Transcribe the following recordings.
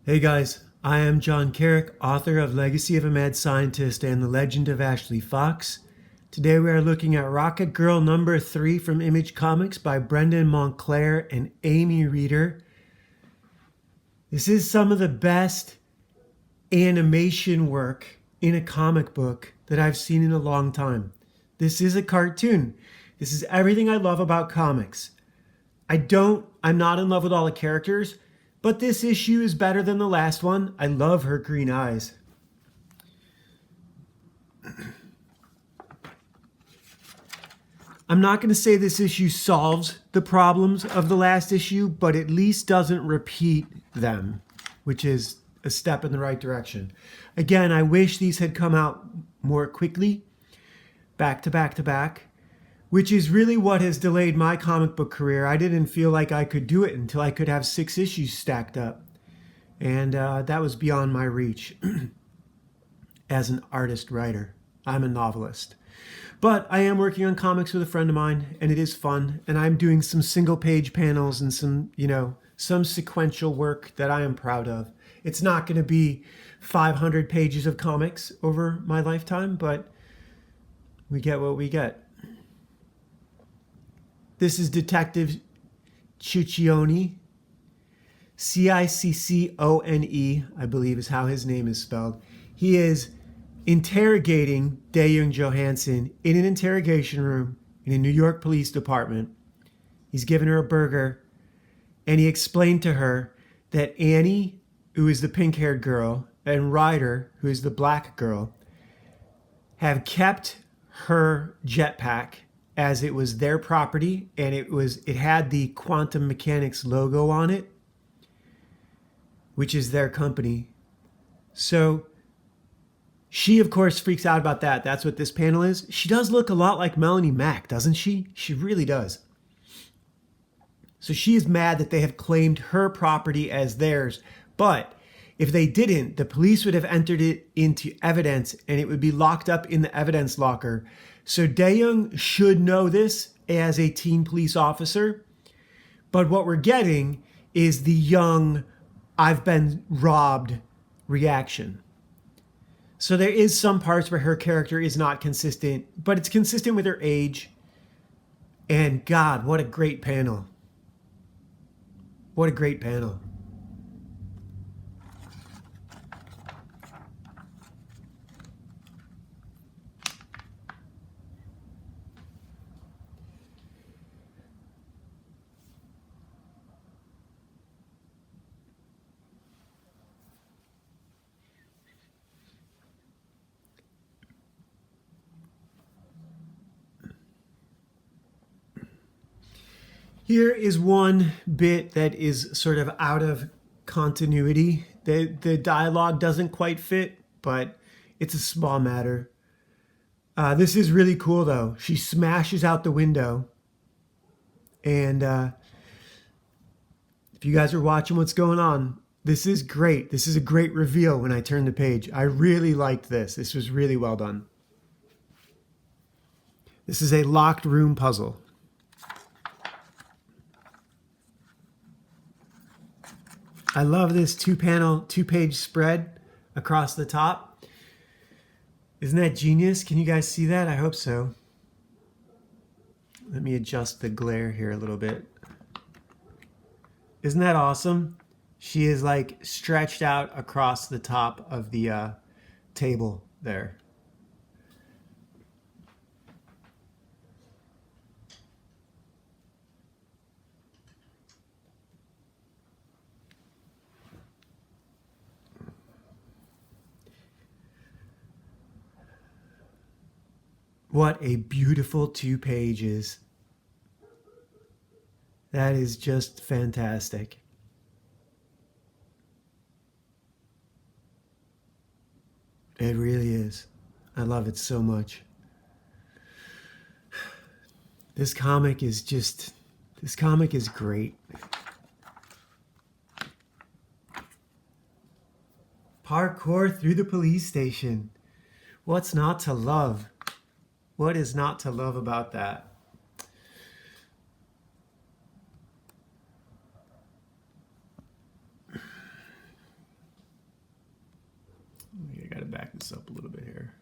Hey guys, I am John Carrick, author of Legacy of a Mad Scientist and The Legend of Ashley Fox. Today we are looking at Rocket Girl number 3 from Image Comics by Brendan Montclair and Amy Reeder. This is some of the best animation work in a comic book that I've seen in a long time. This is a cartoon. This is everything I love about comics. I'm not in love with all the characters, but this issue is better than the last one. I love her green eyes. I'm not going to say this issue solves the problems of the last issue, but at least doesn't repeat them, which is a step in the right direction. Again, I wish these had come out more quickly, back to back to back, which is really what has delayed my comic book career. I didn't feel like I could do it until I could have 6 issues stacked up. And that was beyond my reach as an artist-writer. I'm a novelist. But I am working on comics with a friend of mine, and it is fun. And I'm doing some single-page panels and some sequential work that I am proud of. It's not going to be 500 pages of comics over my lifetime, but we get what we get. This is Detective Ciccione. Ciccone, I believe is how his name is spelled. He is interrogating Dae-Young Johansson in an interrogation room in a New York police department. He's given her a burger, and he explained to her that Annie, who is the pink-haired girl, and Ryder, who is the black girl, have kept her jetpack as it was their property, and it had the Quantum Mechanics logo on it, which is their company. So she, of course, freaks out about that. That's what this panel is. She does look a lot like Melanie Mack, doesn't she? She really does. So she is mad that they have claimed her property as theirs. But if they didn't, the police would have entered it into evidence, and it would be locked up in the evidence locker. So Dae-Young should know this as a teen police officer. But what we're getting is the young, I've been robbed reaction. So there is some parts where her character is not consistent, but it's consistent with her age. And God, what a great panel. What a great panel. Here is one bit that is sort of out of continuity. The dialogue doesn't quite fit, but it's a small matter. This is really cool, though. She smashes out the window. And if you guys are watching what's going on, this is great. This is a great reveal when I turn the page. I really liked this. This was really well done. This is a locked room puzzle. I love this 2-page spread across the top. Isn't that genius? Can you guys see that? I hope so. Let me adjust the glare here a little bit. Isn't that awesome? She is like stretched out across the top of the table there. What a beautiful 2 pages. That is just fantastic. It really is. I love it so much. This comic is great. Parkour through the police station. What's not to love? What is not to love about that? back this up a little bit here.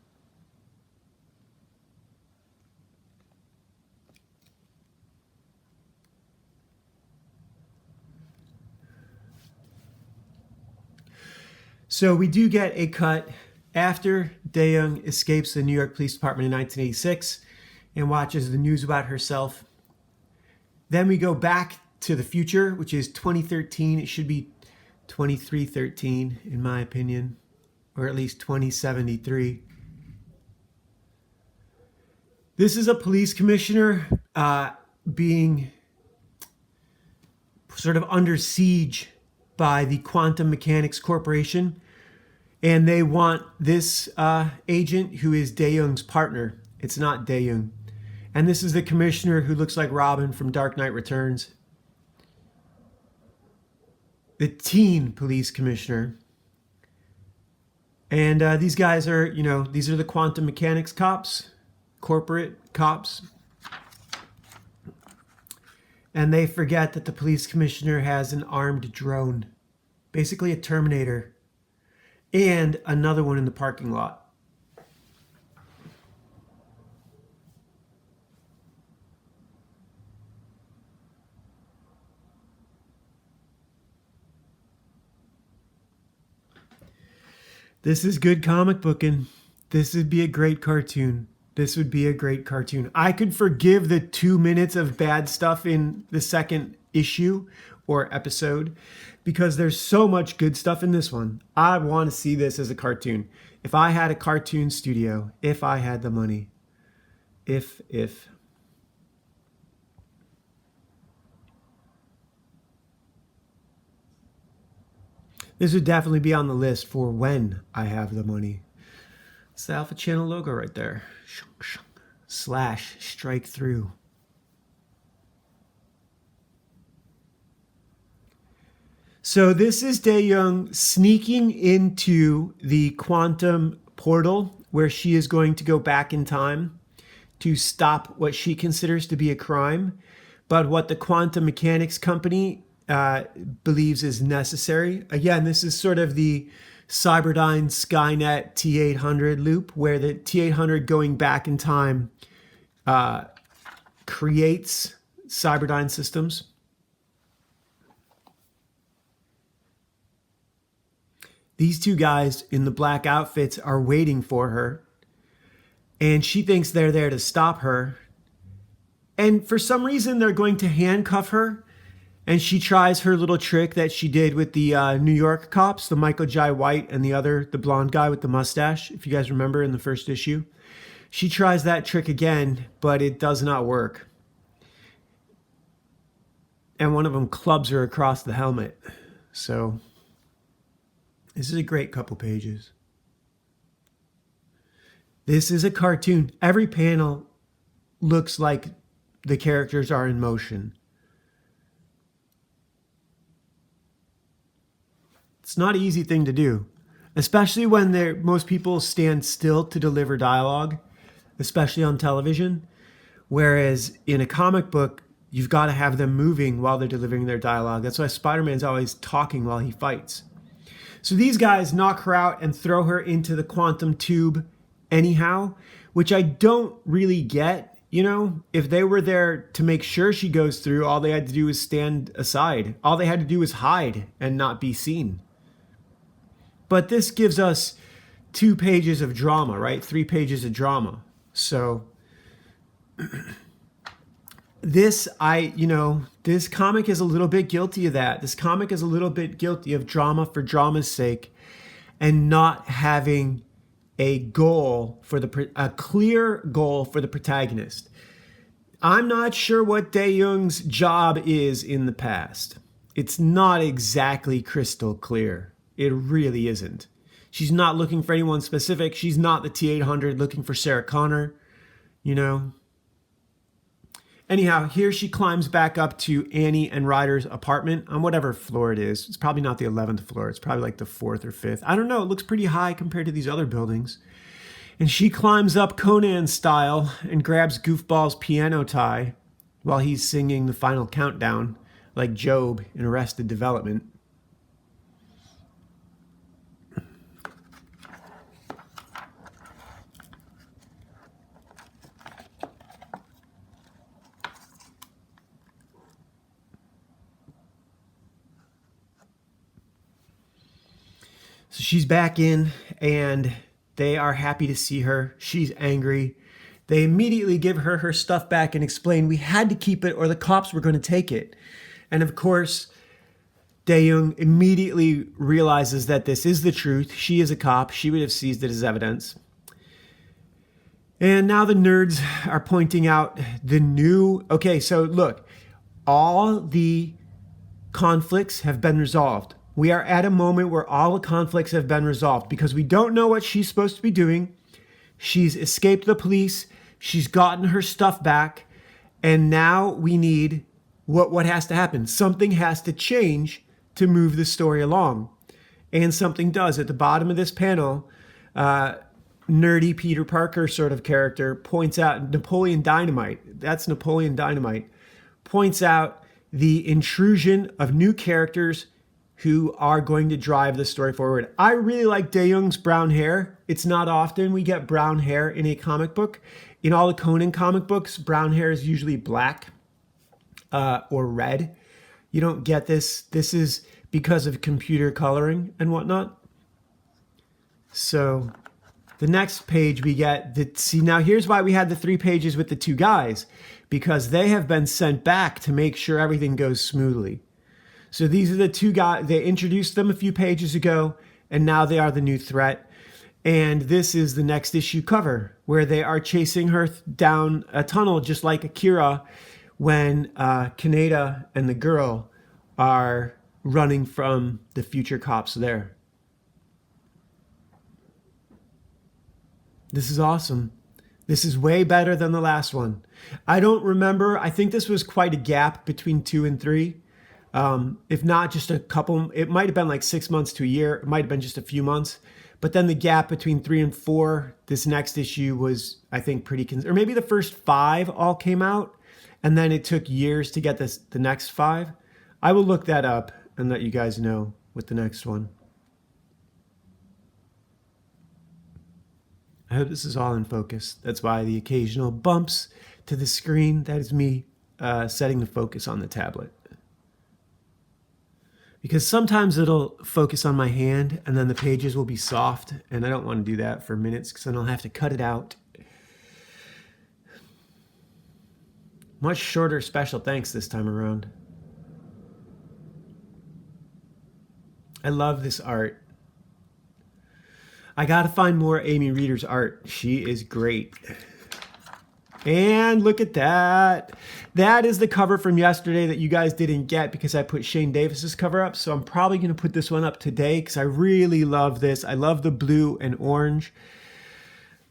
So we do get a cut after Dae-young escapes the New York Police Department in 1986 and watches the news about herself. Then we go back to the future, which is 2013. It should be 2313, in my opinion, or at least 2073. This is a police commissioner being sort of under siege by the Quantum Mechanics Corporation. And they want this agent who is Dae-young's partner. It's not Dae-young. And this is the commissioner who looks like Robin from Dark Knight Returns. The teen police commissioner. And these guys are, these are the quantum mechanics cops, corporate cops. And they forget that the police commissioner has an armed drone, basically a Terminator, and another one in the parking lot. This is good comic booking. This would be a great cartoon. This would be a great cartoon. I could forgive the 2 minutes of bad stuff in the second issue or episode because there's so much good stuff in this one. I want to see this as a cartoon. If I had a cartoon studio, if I had the money, if. This would definitely be on the list for when I have the money. It's the Alpha Channel logo right there. Slash strike through. So this is Dae-young sneaking into the quantum portal where she is going to go back in time to stop what she considers to be a crime, but what the quantum mechanics company believes is necessary. Again, this is sort of the Cyberdyne Skynet T800 loop where the T800 going back in time creates Cyberdyne systems. These two guys in the black outfits are waiting for her, and she thinks they're there to stop her. And for some reason, they're going to handcuff her. And she tries her little trick that she did with the New York cops, the Michael Jai White and the blonde guy with the mustache, if you guys remember in the first issue. She tries that trick again, but it does not work. And one of them clubs her across the helmet. So this is a great couple pages. This is a cartoon. Every panel looks like the characters are in motion. It's not an easy thing to do, especially when most people stand still to deliver dialogue, especially on television. Whereas in a comic book, you've got to have them moving while they're delivering their dialogue. That's why Spider-Man's always talking while he fights. So these guys knock her out and throw her into the quantum tube anyhow, which I don't really get. If they were there to make sure she goes through, all they had to do was stand aside. All they had to do was hide and not be seen. But this gives us 2 pages of drama, right? 3 pages of drama. So this comic is a little bit guilty of that. This comic is a little bit guilty of drama for drama's sake and not having a clear goal for the protagonist. I'm not sure what Dae-young's job is in the past. It's not exactly crystal clear. It really isn't. She's not looking for anyone specific. She's not the T-800 looking for Sarah Connor, Anyhow, here she climbs back up to Annie and Ryder's apartment on whatever floor it is. It's probably not the 11th floor. It's probably like the 4th or 5th. I don't know. It looks pretty high compared to these other buildings. And she climbs up Conan style and grabs Goofball's piano tie while he's singing the final countdown like Job in Arrested Development. So she's back in, and they are happy to see her. She's angry. They immediately give her her stuff back and explain we had to keep it or the cops were going to take it. And of course, Dae-young immediately realizes that this is the truth. She is a cop. She would have seized it as evidence. And now the nerds are pointing out the new... Okay, so look, all the conflicts have been resolved. We are at a moment where all the conflicts have been resolved because we don't know what she's supposed to be doing. She's escaped the police. She's gotten her stuff back. And now we need what has to happen. Something has to change to move the story along. And something does. At the bottom of this panel, nerdy Peter Parker sort of character points out Napoleon Dynamite. That's Napoleon Dynamite. Points out the intrusion of new characters who are going to drive the story forward. I really like Dae-young's brown hair. It's not often we get brown hair in a comic book. In all the Conan comic books, brown hair is usually black or red. You don't get this. This is because of computer coloring and whatnot. So the next page we get, see now here's why we had the 3 pages with the 2 guys, because they have been sent back to make sure everything goes smoothly. So these are the 2 guys, they introduced them a few pages ago, and now they are the new threat. And this is the next issue cover, where they are chasing her down a tunnel, just like Akira, when Kaneda and the girl are running from the future cops there. This is awesome. This is way better than the last one. I don't remember. I think this was quite a gap between 2 and 3. If not just a couple, it might have been like 6 months to a year. It might have been just a few months. But then the gap between 3 and 4, this next issue was, I think, pretty, or maybe the first 5 all came out. And then it took years to get the next 5. I will look that up and let you guys know with the next one. I hope this is all in focus. That's why the occasional bumps to the screen, that is me setting the focus on the tablet. Because sometimes it'll focus on my hand and then the pages will be soft, and I don't want to do that for minutes because then I'll have to cut it out. Much shorter special thanks this time around. I love this art. I gotta find more Amy Reeder's art. She is great. And look at that. That is the cover from yesterday that you guys didn't get because I put Shane Davis's cover up. So I'm probably going to put this one up today because I really love this. I love the blue and orange.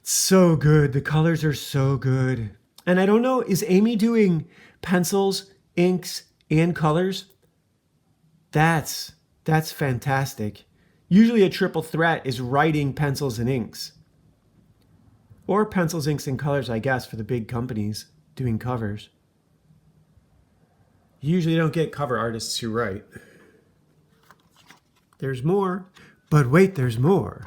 It's so good. The colors are so good. And I don't know, is Amy doing pencils, inks, and colors? That's fantastic. Usually a triple threat is writing, pencils, and inks. Or pencils, inks, and colors, I guess, for the big companies doing covers. You usually don't get cover artists who write. There's more, but wait, there's more.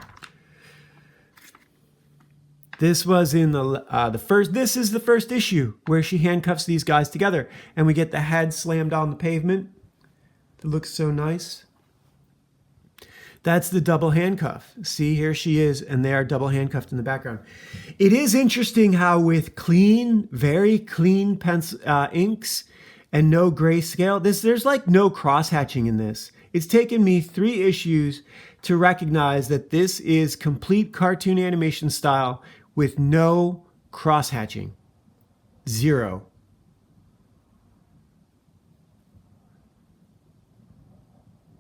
This was in the first. This is the first issue where she handcuffs these guys together, and we get the head slammed on the pavement. It looks so nice. That's the double handcuff. See, here she is, and they are double handcuffed in the background. It is interesting how with clean, very clean inks and no grayscale, there's like no cross-hatching in this. It's taken me 3 issues to recognize that this is complete cartoon animation style with no cross-hatching. 0.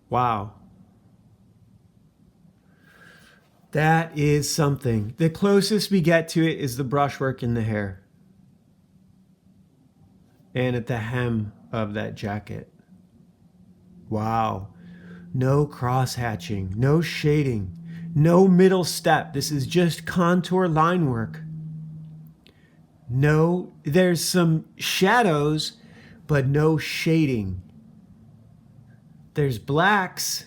Wow. That is something. The closest we get to it is the brushwork in the hair. And at the hem of that jacket. Wow. No cross-hatching, no shading, no middle step. This is just contour line work. No, there's some shadows, but no shading. There's blacks.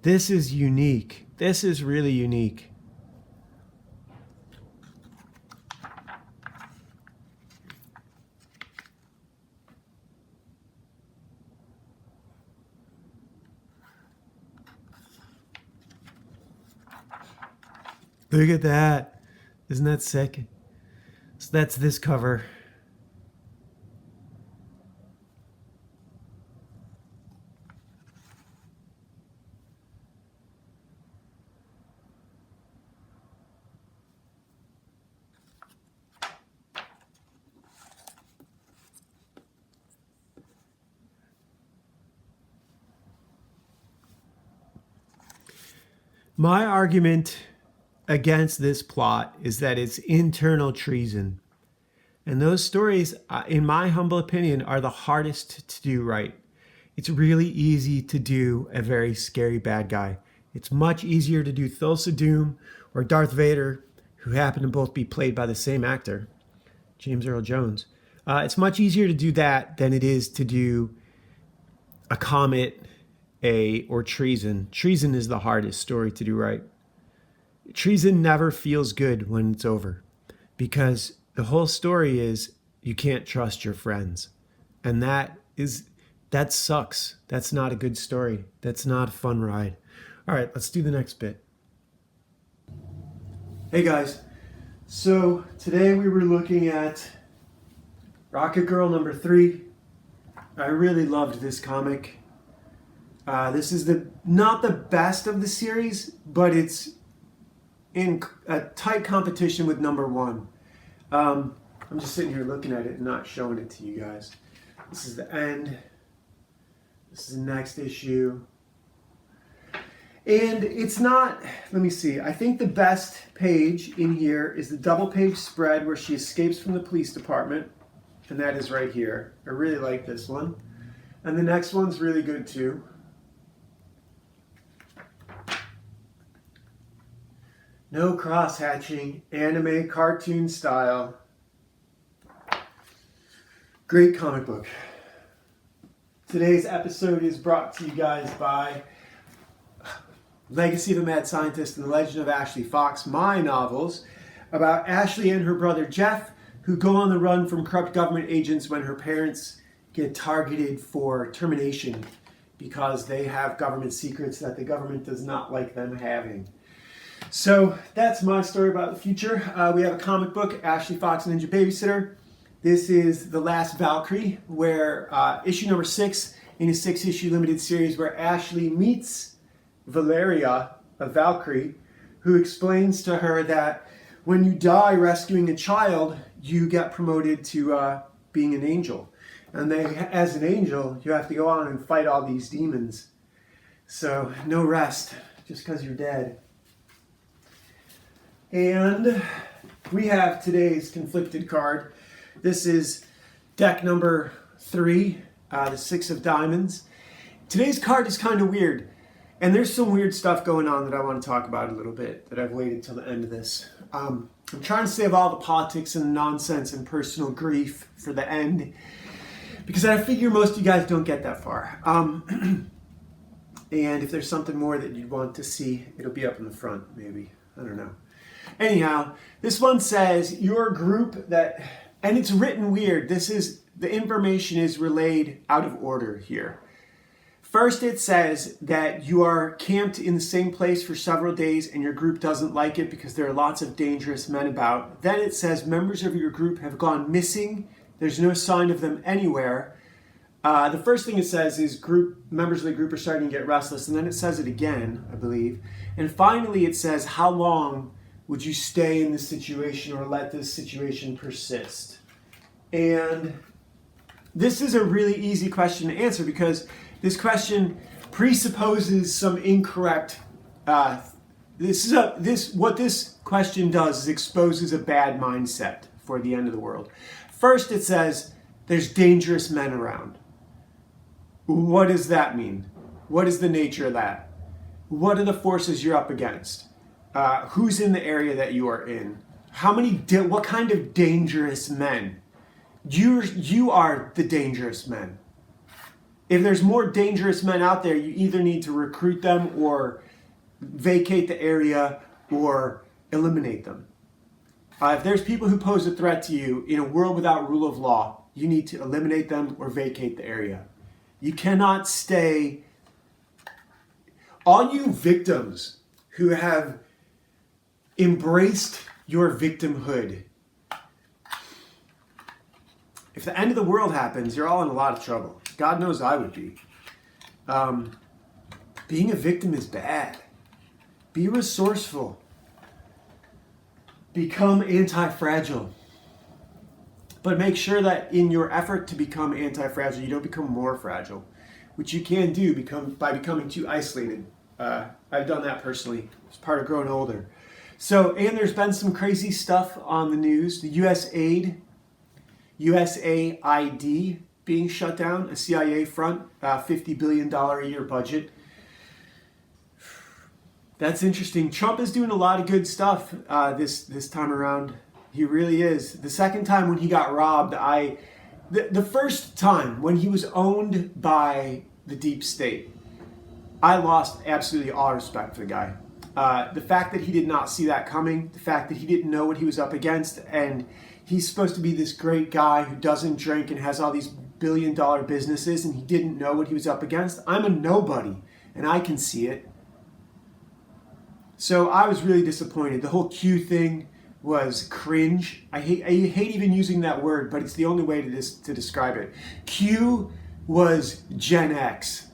This is unique. This is really unique. Look at that. Isn't that sick? So that's this cover. My argument against this plot is that it's internal treason. And those stories, in my humble opinion, are the hardest to do right. It's really easy to do a very scary bad guy. It's much easier to do Thulsa Doom or Darth Vader, who happen to both be played by the same actor, James Earl Jones. It's much easier to do that than it is to do a comet, or treason. Treason is the hardest story to do right. Treason never feels good when it's over, because the whole story is you can't trust your friends. And that sucks. That's not a good story. That's not a fun ride. All right, let's do the next bit. Hey guys. So today we were looking at Rocket Girl number 3. I really loved this comic. This is not the best of the series, but it's in a tight competition with number 1. I'm just sitting here looking at it and not showing it to you guys. This is the end. This is the next issue. And it's not, let me see, I think the best page in here is the double page spread where she escapes from the police department. And that is right here. I really like this one. And the next one's really good too. No cross-hatching, anime, cartoon style. Great comic book. Today's episode is brought to you guys by Legacy of a Mad Scientist and The Legend of Ashley Fox, my novels about Ashley and her brother Jeff, who go on the run from corrupt government agents when her parents get targeted for termination because they have government secrets that the government does not like them having. So that's my story about the future. We have a comic book, Ashley Fox Ninja Babysitter. This is The Last Valkyrie, where issue number 6 in a 6-issue limited series where Ashley meets Valeria, a Valkyrie, who explains to her that when you die rescuing a child, you get promoted to being an angel. And as an angel, you have to go on and fight all these demons. So no rest just because you're dead. And we have today's conflicted card. This is deck number 3, the 6 of diamonds. Today's card is kind of weird. And there's some weird stuff going on that I want to talk about a little bit that I've waited till the end of this. I'm trying to save all the politics and nonsense and personal grief for the end, because I figure most of you guys don't get that far. And if there's something more that you'd want to see, it'll be up in the front, maybe. I don't know. Anyhow, this one says your group and it's written weird. The information is relayed out of order here. First, it says that you are camped in the same place for several days and your group doesn't like it because there are lots of dangerous men about. Then it says members of your group have gone missing. There's no sign of them anywhere. The first thing it says is members of the group are starting to get restless, and then it says it again, I believe. And finally, it says, how long would you stay in this situation or let this situation persist? And this is a really easy question to answer because this question presupposes some incorrect. What this question does is exposes a bad mindset for the end of the world. First, it says there's dangerous men around. What does that mean? What is the nature of that? What are the forces you're up against? Who's in the area that you are in? What kind of dangerous men? You are the dangerous men. If there's more dangerous men out there, you either need to recruit them or vacate the area or eliminate them. If there's people who pose a threat to you in a world without rule of law, you need to eliminate them or vacate the area. You cannot stay. All you victims who have embraced your victimhood. If the end of the world happens, you're all in a lot of trouble. God knows I would be. Being a victim is bad. Be resourceful. Become anti-fragile. But make sure that in your effort to become anti-fragile, you don't become more fragile, which you can do by becoming too isolated. I've done that personally. It's part of growing older. So, and there's been some crazy stuff on the news. The USAID being shut down, a CIA front, $50 billion a year budget. That's interesting. Trump is doing a lot of good stuff this time around. He really is. The second time when he got robbed, the first time when he was owned by the deep state, I lost absolutely all respect for the guy. The fact that he did not see that coming, the fact that he didn't know what he was up against, and he's supposed to be this great guy who doesn't drink and has all these billion-dollar businesses, and he didn't know what he was up against. I'm a nobody, and I can see it. So I was really disappointed. The whole Q thing was cringe. I hate even using that word, but it's the only way to describe it. Q was Gen X.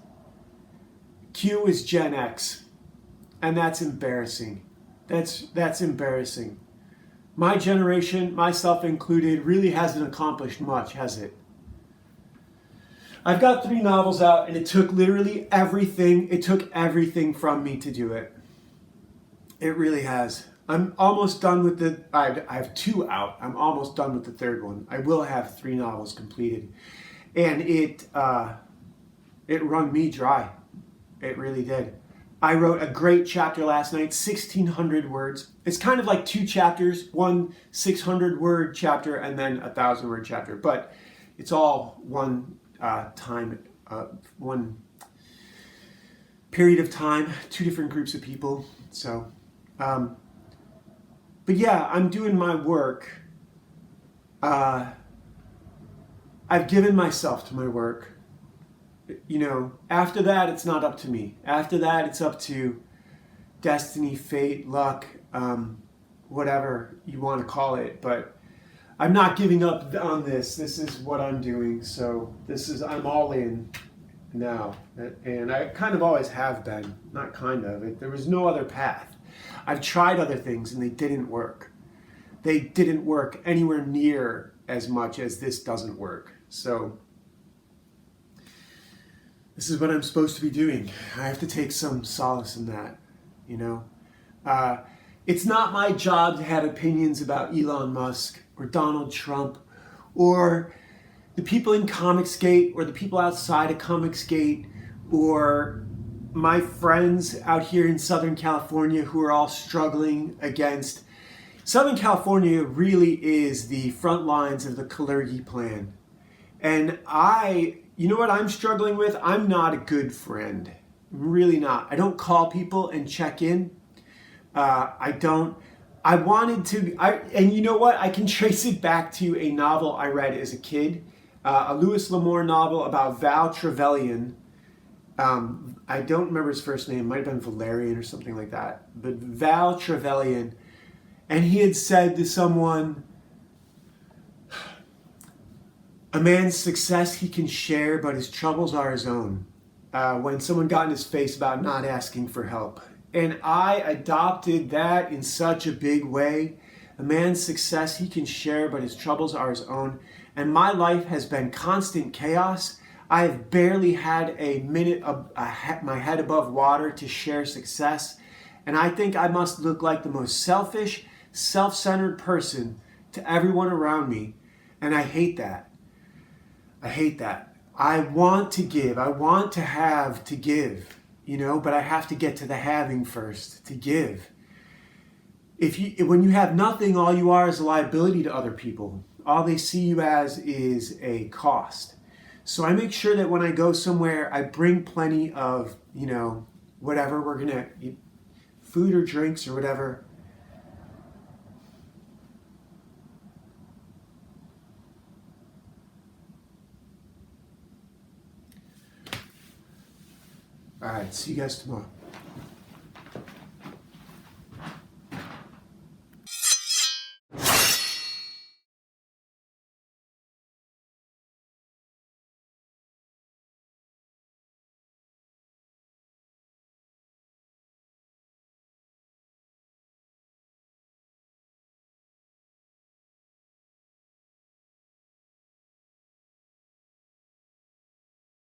Q is Gen X. And that's embarrassing. That's embarrassing. My generation, myself included, really hasn't accomplished much, has it? I've got 3 novels out, and it took literally everything. It took everything from me to do it. It really has. I'm almost done with I have 2 out. I'm almost done with the 3rd one. I will have 3 novels completed. And it wrung me dry. It really did. I wrote a great chapter last night, 1,600 words. It's kind of like 2 chapters, one 600-word chapter and then a 1,000-word chapter. But it's all one one period of time, 2 different groups of people. So, but yeah, I'm doing my work. I've given myself to my work. You know, after that, it's not up to me. After that, it's up to destiny, fate, luck, whatever you want to call it. But I'm not giving up on this. This is what I'm doing. So I'm all in now. And I kind of always have been. Not kind of. There was no other path. I've tried other things and they didn't work. They didn't work anywhere near as much as this doesn't work. So this is what I'm supposed to be doing. I have to take some solace in that, you know. It's not my job to have opinions about Elon Musk or Donald Trump or the people in Comicsgate or the people outside of Comicsgate or my friends out here in Southern California who are all struggling against. Southern California really is the front lines of the Kalergi plan. And you know what I'm struggling with? I'm not a good friend. I'm really not. I don't call people and check in. And you know what? I can trace it back to a novel I read as a kid, a Louis L'Amour novel about Val Trevelyan. I don't remember his first name. It might have been Valerian or something like that. But Val Trevelyan. And he had said to someone, a man's success he can share, but his troubles are his own. When someone got in his face about not asking for help. And I adopted that in such a big way. A man's success he can share, but his troubles are his own. And my life has been constant chaos. I have barely had a minute of my head above water to share success. And I think I must look like the most selfish, self-centered person to everyone around me. And I hate that. I hate that. I want to give. I want to have to give, you know, but I have to get to the having first to give. When you have nothing, all you are is a liability to other people. All they see you as is a cost. So I make sure that when I go somewhere, I bring plenty of, you know, whatever we're going to eat, food or drinks or whatever. All right, see you guys tomorrow.